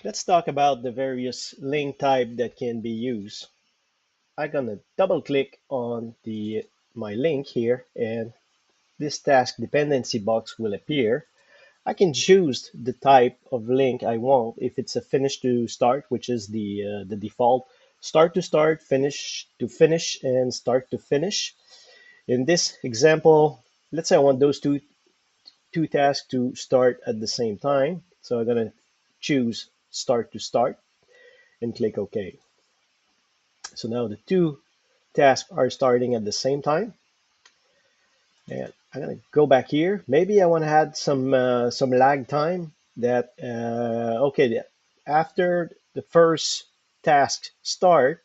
Let's talk about the various link type that can be used. I'm gonna double click on the my link here and this task dependency box will appear. I can choose the type of link I want if it's a finish to start, which is the default start to start, finish to finish, and start to finish. In this example, let's say I want those two tasks to start at the same time. So I'm gonna choose start to start and click OK. So now the two tasks are starting at the same time. And I'm gonna go back here. Maybe I want to add some lag time that okay, after the first task start,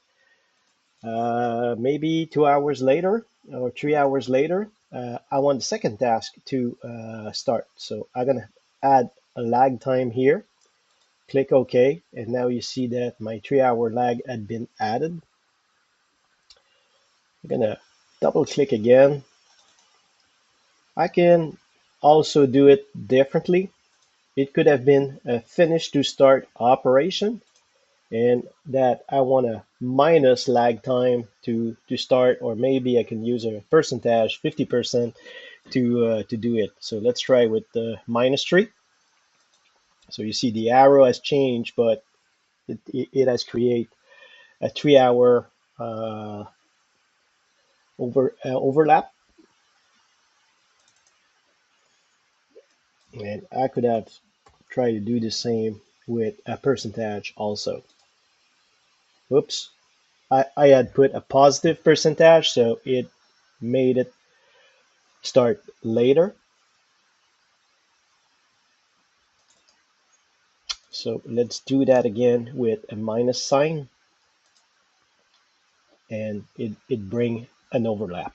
maybe 2 hours later or 3 hours later, I want the second task to start. So I'm gonna add a lag time here. Click OK, and now you see that my 3 hour lag had been added. I'm gonna double click again. I can also do it differently. It could have been a finish to start operation and that I want to minus lag time to start, or maybe I can use a percentage, 50% to do it. So let's try with the -3. So you see the arrow has changed, but it has created a 3 hour overlap. And I could have tried to do the same with a percentage also. Whoops. I had put a positive percentage, so it made it start later. So let's do that again with a minus sign, and it bring an overlap.